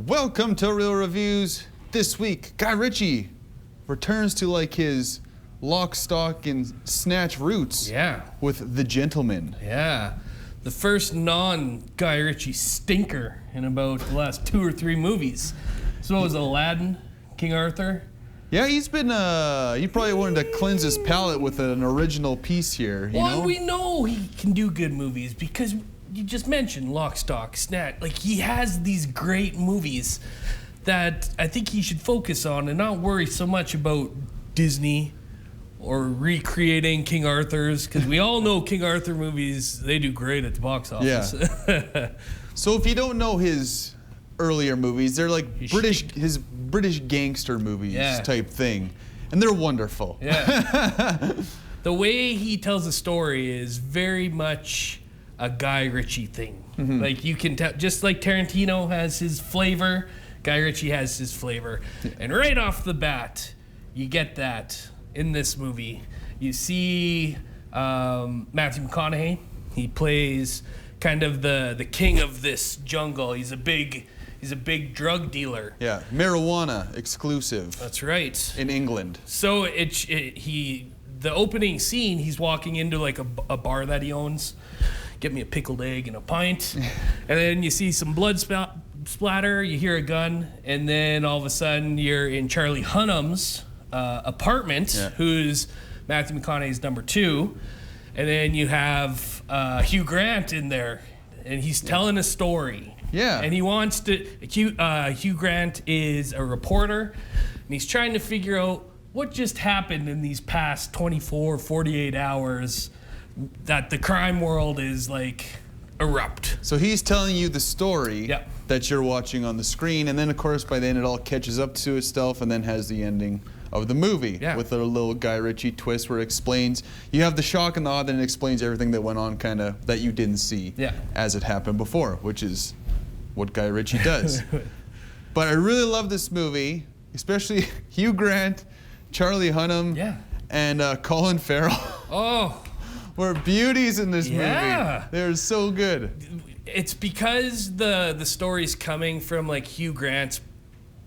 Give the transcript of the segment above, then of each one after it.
Welcome to Real Reviews. This week, Guy Ritchie returns to like his lock, stock, and snatch roots. Yeah. With The Gentlemen. Yeah. The first non-Guy Ritchie stinker in about the last 2 or 3 movies. So it was Aladdin, King Arthur. Yeah, he's been, he probably wanted to cleanse his palate with an original piece here, you know? We know he can do good movies because you just mentioned Lock, Stock, Snatch. Like, he has these great movies that I think he should focus on and not worry so much about Disney or recreating King Arthur's, because we all know King Arthur movies, they do great at the box office. Yeah. So if you don't know his earlier movies, they're like his British gangster movies type thing, and they're wonderful. Yeah. The way he tells a story is very much a Guy Ritchie thing. Mm-hmm. Like, you can tell, just like Tarantino has his flavor, Guy Ritchie has his flavor. Yeah. And right off the bat, you get that in this movie. You see Matthew McConaughey. He plays kind of the king of this jungle. He's a big drug dealer. Yeah, marijuana exclusive. That's right. In England. So the opening scene, he's walking into like a bar that he owns. Get me a pickled egg and a pint. And then you see some blood splatter, you hear a gun, and then all of a sudden you're in Charlie Hunnam's apartment, who's Matthew McConaughey's number 2. And then you have Hugh Grant in there, and he's telling a story. Yeah. And he wants to, Hugh Grant is a reporter, and he's trying to figure out what just happened in these past 24, 48 hours that the crime world is like erupt. So he's telling you the story that you're watching on the screen, and then of course by then it all catches up to itself and then has the ending of the movie with a little Guy Ritchie twist where it explains, you have the shock and the awe, then it explains everything that went on kind of that you didn't see as it happened before, which is what Guy Ritchie does. But I really love this movie, especially Hugh Grant, Charlie Hunnam, and Colin Farrell. Oh. Were beauties in this movie. They're so good. It's because the story's coming from like Hugh Grant's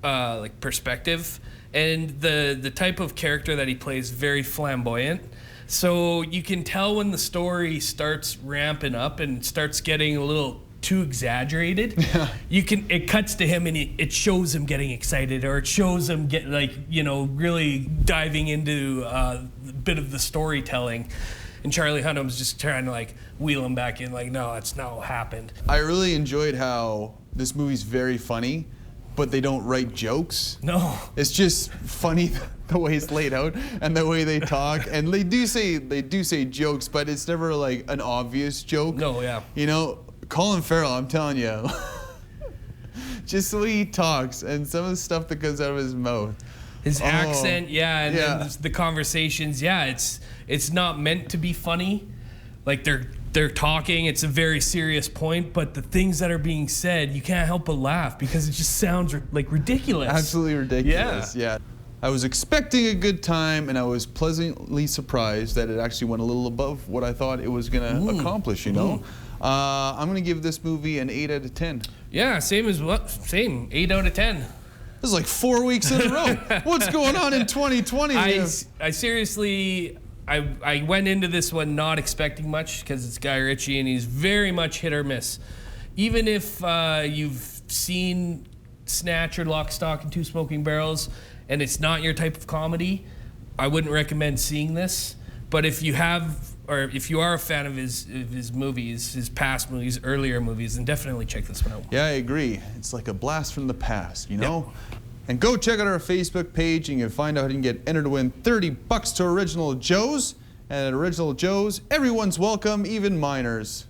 like perspective, and the type of character that he plays very flamboyant. So you can tell when the story starts ramping up and starts getting a little too exaggerated. It cuts to him and it shows him getting excited, or it shows him get really diving into a bit of the storytelling. And Charlie Hunnam's just trying to like wheel him back in, like, no, that's not what happened. I really enjoyed how this movie's very funny, but they don't write jokes. No. It's just funny the way it's laid out and the way they talk. And they do say jokes, but it's never like an obvious joke. No, yeah. You know, Colin Farrell, I'm telling you, just the way he talks and some of the stuff that comes out of his mouth. His accent, and then the conversations, it's not meant to be funny. Like, they're talking, it's a very serious point, but the things that are being said, you can't help but laugh because it just sounds like ridiculous. Absolutely ridiculous, yeah. I was expecting a good time, and I was pleasantly surprised that it actually went a little above what I thought it was gonna accomplish, you know? I'm gonna give this movie an 8 out of 10. Yeah, same, 8 out of 10. This is like 4 weeks in a row. What's going on in 2020? I seriously, I went into this one not expecting much because it's Guy Ritchie and he's very much hit or miss. Even if you've seen Snatch or Lock, Stock, and Two Smoking Barrels and it's not your type of comedy, I wouldn't recommend seeing this. But if you have, or if you are a fan of his movies, his past movies, earlier movies, then definitely check this one out. Yeah, I agree. It's like a blast from the past, you know? Yep. And go check out our Facebook page and you can find out how you can get entered to win $30 to Original Joe's. And at Original Joe's, everyone's welcome, even minors.